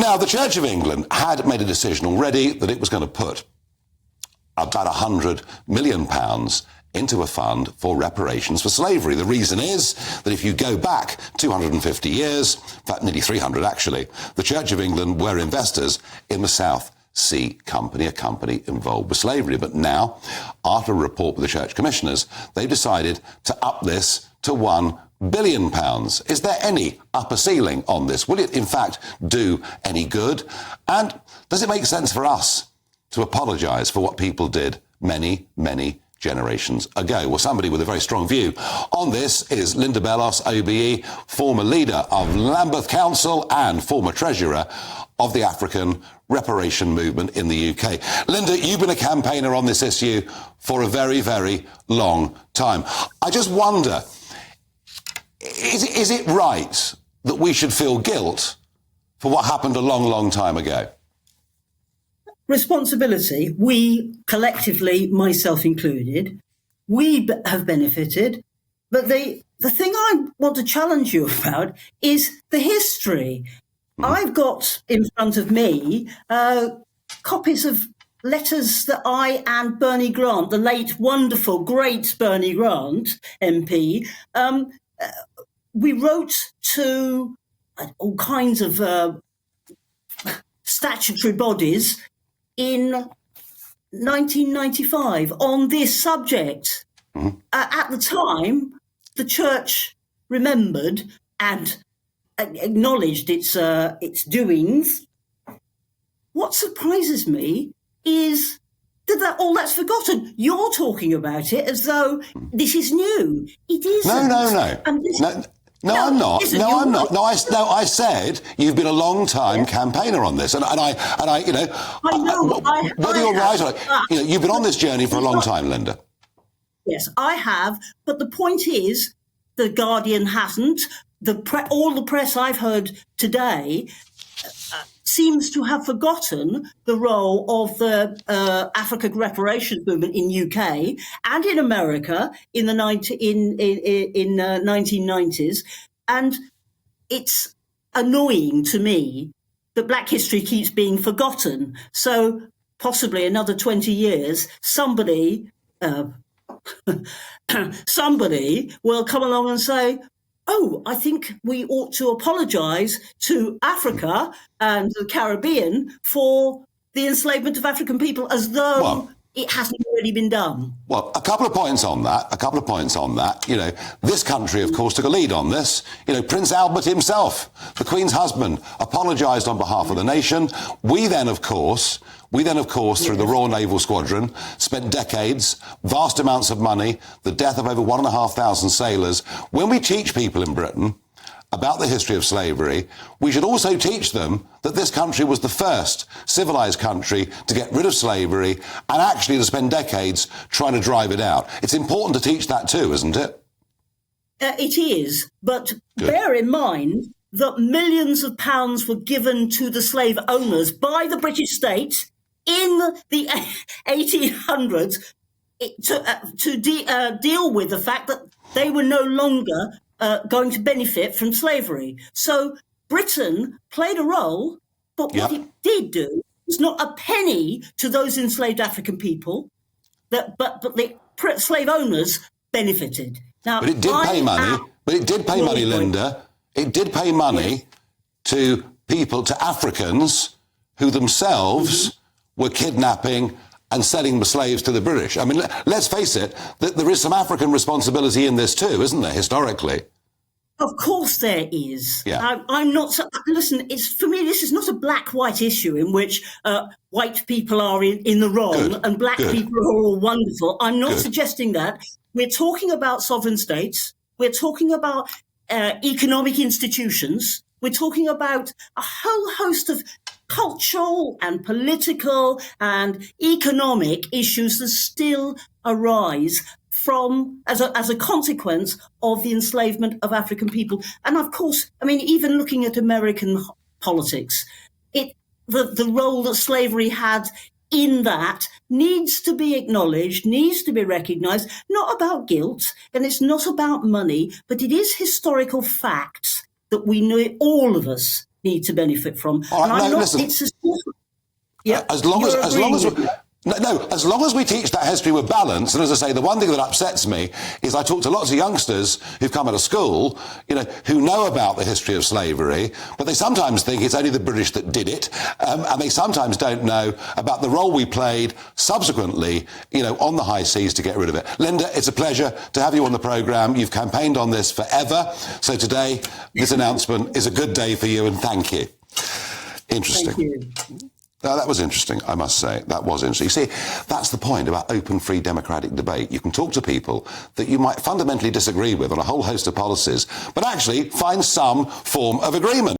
Now, the Church of England had made a decision already that it was going to put about £100 million into a fund for reparations for slavery. The reason is that if you go back 250 years, in fact, nearly 300 actually, the Church of England were investors in the South Sea Company, a company involved with slavery. But now, after a report with the Church Commissioners, they've decided to up this to £1 billion. Is there any upper ceiling on this? Will it, in fact, do any good? And does it make sense for us to apologise for what people did many, many generations ago? Well, somebody with a very strong view on this is Linda Bellos, OBE, former leader of Lambeth Council and former treasurer of the African reparation movement in the UK. Linda, you've been a campaigner on this issue for a very, very long time. I just wonder, is it right that we should feel guilt for what happened a long, long time ago? Responsibility, we collectively, myself included, we have benefited. But the thing I want to challenge you about is the history. I've got in front of me copies of letters that I and Bernie Grant, the late, wonderful, great Bernie Grant, MP, we wrote to all kinds of statutory bodies in 1995 on this subject. At the time, the church remembered and acknowledged its doings. What surprises me is that all that's forgotten. You're talking about it as though this is new. It isn't. No. No, I'm not. No, I'm not. No, I said you've been a long time campaigner on this, and I, you know, I know. Whether you're right or not, you know, you've been on this journey for a long time, Linda. Yes, I have. But the point is, the Guardian hasn't. All the press I've heard today seems to have forgotten the role of the Africa reparations movement in UK and in America in the 1990s, and it's annoying to me that Black history keeps being forgotten. So possibly another 20 years, somebody will come along and say, oh, I think we ought to apologise to Africa and the Caribbean for the enslavement of African people, as though it hasn't already been done. Well, a couple of points on that. You know, this country, of course, took a lead on this. You know, Prince Albert himself, the Queen's husband, apologised on behalf of the nation. We then, of course, through the Royal Naval Squadron, spent decades, vast amounts of money, the death of over 1,500 sailors. When we teach people in Britain about the history of slavery, we should also teach them that this country was the first civilised country to get rid of slavery and actually to spend decades trying to drive it out. It's important to teach that too, isn't it? It is, but bear in mind that millions of pounds were given to the slave owners by the British state in the 1800s to deal with the fact that they were no longer going to benefit from slavery. So Britain played a role, but what it did do was not a penny to those enslaved African people, but the slave owners benefited. Now, but it did pay money. But it did pay money, Linda. It did pay money to people, to Africans who themselves were kidnapping and selling the slaves to the British. I mean, let's face it, there is some African responsibility in this too, isn't there, historically? Of course there is. Yeah. I'm not... Listen, for me, this is not a black-white issue in which white people are in the wrong and black people are all wonderful. I'm not suggesting that. We're talking about sovereign states. We're talking about economic institutions. We're talking about a whole host of cultural and political and economic issues that still arise as a consequence of the enslavement of African people. And of course, I mean, even looking at American politics, the role that slavery had in that needs to be acknowledged, needs to be recognised, not about guilt, and it's not about money, but it is historical facts that we know, all of us need to benefit from. All right, and I'm no, not, listen. it's yeah, as long as we teach that history with balance, and as I say, the one thing that upsets me is I talk to lots of youngsters who've come out of school, who know about the history of slavery, but they sometimes think it's only the British that did it, and they sometimes don't know about the role we played subsequently, on the high seas to get rid of it. Linda, it's a pleasure to have you on the programme. You've campaigned on this forever, so today this announcement is a good day for you, and thank you. Interesting. Thank you. Now, that was interesting, I must say. That was interesting. You see, that's the point about open, free, democratic debate. You can talk to people that you might fundamentally disagree with on a whole host of policies, but actually find some form of agreement.